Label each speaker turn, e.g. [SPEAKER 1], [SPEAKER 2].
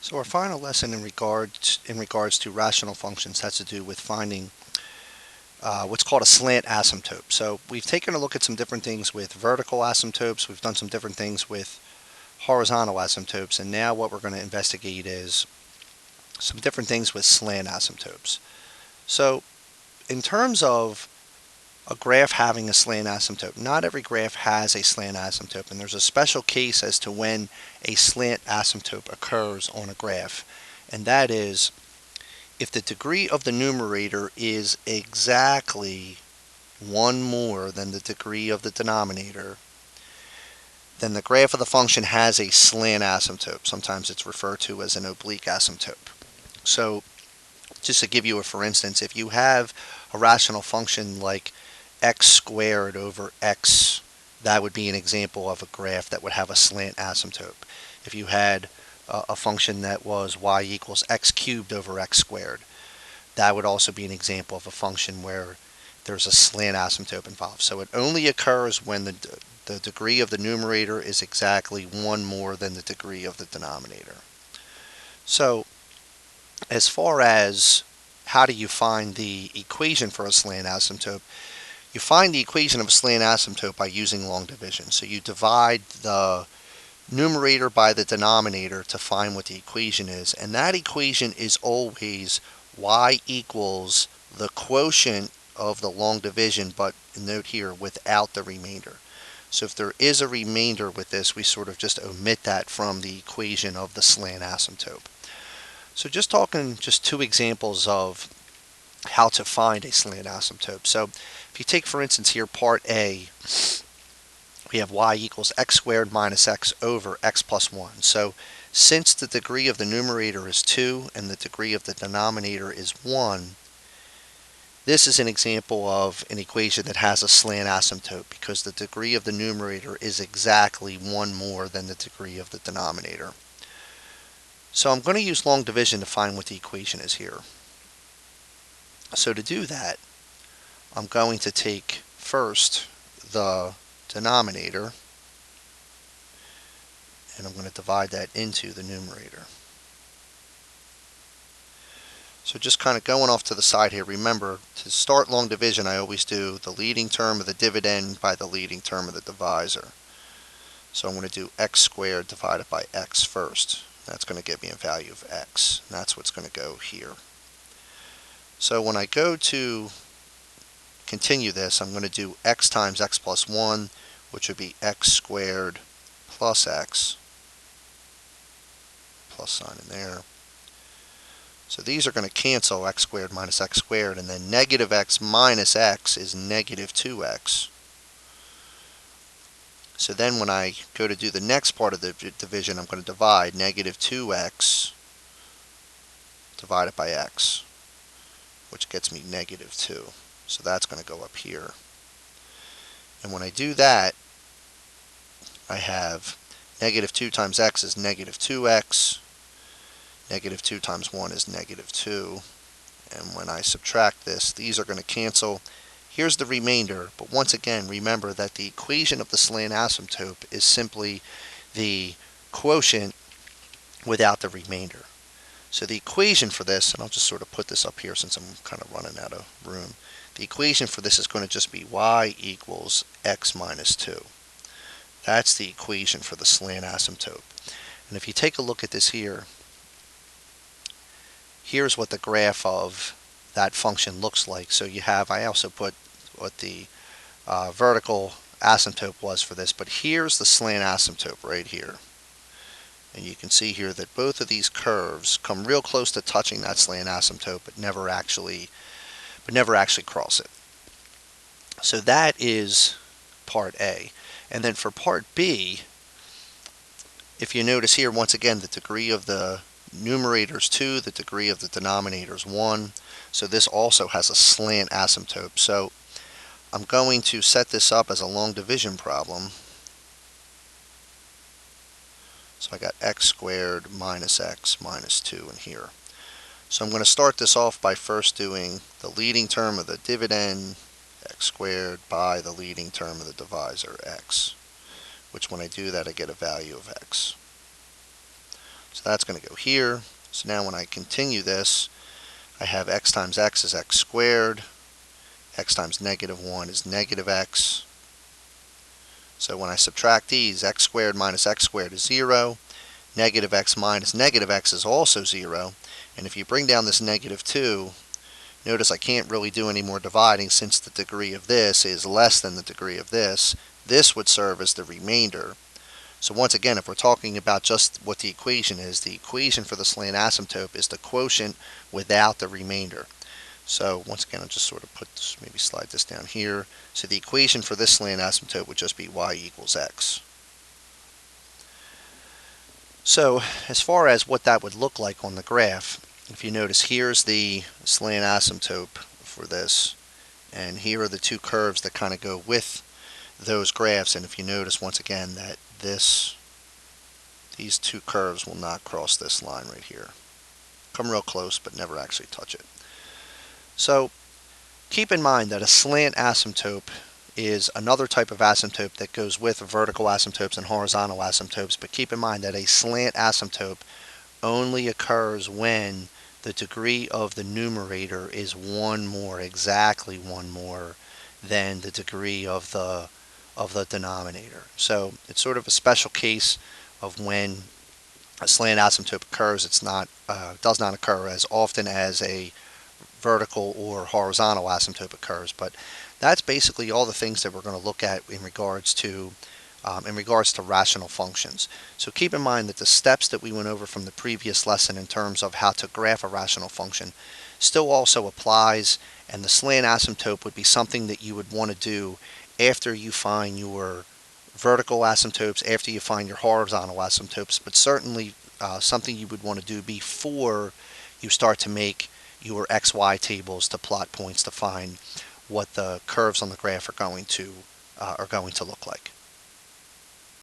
[SPEAKER 1] So our final lesson in regards to rational functions has to do with finding what's called a slant asymptote. So we've taken a look at some different things with vertical asymptotes. We've done some different things with horizontal asymptotes, and now what we're going to investigate is some different things with slant asymptotes. So in terms of a graph having a slant asymptote, not every graph has a slant asymptote, and there's a special case as to when a slant asymptote occurs on a graph, and that is if the degree of the numerator is exactly one more than the degree of the denominator, then the graph of the function has a slant asymptote. Sometimes it's referred to as an oblique asymptote. So just to give you a for instance, if you have a rational function like x squared over x, that would be an example of a graph that would have a slant asymptote. If you had a function that was y equals x cubed over x squared, that would also be an example of a function where there's a slant asymptote involved. So it only occurs when the degree of the numerator is exactly one more than the degree of the denominator. So as far as how do you find the equation for a slant asymptote, you find the equation of a slant asymptote by using long division. So you divide the numerator by the denominator to find what the equation is, and that equation is always y equals the quotient of the long division, but note here, without the remainder. So if there is a remainder with this, we sort of just omit that from the equation of the slant asymptote. So just talking just two examples of how to find a slant asymptote. So if you take, for instance, here part A, we have y equals x squared minus x over x plus 1. So since the degree of the numerator is 2 and the degree of the denominator is 1, this is an example of an equation that has a slant asymptote because the degree of the numerator is exactly 1 more than the degree of the denominator. So I'm going to use long division to find what the equation is here. So to do that, I'm going to take first the denominator, and I'm going to divide that into the numerator. So just kind of going off to the side here, remember to start long division I always do the leading term of the dividend by the leading term of the divisor. So I'm going to do x squared divided by x first. That's going to give me a value of x, and that's what's going to go here. So when I go to continue this, I'm going to do x times x plus 1, which would be x squared plus x, plus sign in there. So these are going to cancel, x squared minus x squared, and then negative x minus x is negative 2x. So then when I go to do the next part of the division, I'm going to divide negative 2x divided by x, which gets me negative 2. So that's going to go up here. And when I do that, I have negative 2 times x is negative 2x. Negative 2 times 1 is negative 2. And when I subtract this, these are going to cancel. Here's the remainder, but once again, remember that the equation of the slant asymptote is simply the quotient without the remainder. So the equation for this, and I'll just sort of put this up here since I'm kind of running out of room. The equation for this is going to just be y equals x minus 2. That's the equation for the slant asymptote. And if you take a look at this here, here's what the graph of that function looks like. So you have, I also put what the vertical asymptote was for this, but here's the slant asymptote right here. And you can see here that both of these curves come real close to touching that slant asymptote, but never actually cross it. So that is part A. And then for part B, if you notice here, once again, the degree of the numerator is 2, the degree of the denominator is 1. So this also has a slant asymptote. So I'm going to set this up as a long division problem. So I got x squared minus x minus 2 in here. So I'm going to start this off by first doing the leading term of the dividend, x squared, by the leading term of the divisor, x, which when I do that I get a value of x. So So that's going to go here. So now when I continue this, I have x times x is x squared. X times -1 is negative x. So when I subtract these, x squared minus x squared is 0. Negative x minus negative x is also 0. And if you bring down this -2, notice I can't really do any more dividing since the degree of this is less than the degree of this. This would serve as the remainder. So once again, if we're talking about just what the equation is, the equation for the slant asymptote is the quotient without the remainder. So once again, I'll just sort of put this, maybe slide this down here. So the equation for this slant asymptote would just be y equals x. So as far as what that would look like on the graph, if you notice, here's the slant asymptote for this, and here are the two curves that kind of go with those graphs. And if you notice once again that these two curves will not cross this line right here. Come real close but never actually touch it. So keep in mind that a slant asymptote is another type of asymptote that goes with vertical asymptotes and horizontal asymptotes, but keep in mind that a slant asymptote only occurs when the degree of the numerator is one more, exactly one more, than the degree of the denominator. So it's sort of a special case of when a slant asymptote occurs. It's not does not occur as often as a vertical or horizontal asymptote occurs. But that's basically all the things that we're going to look at in regards to rational functions. So keep in mind that the steps that we went over from the previous lesson in terms of how to graph a rational function still also applies, and the slant asymptote would be something that you would want to do after you find your vertical asymptotes, after you find your horizontal asymptotes, but certainly something you would want to do before you start to make your XY tables to plot points to find what the curves on the graph are going to look like.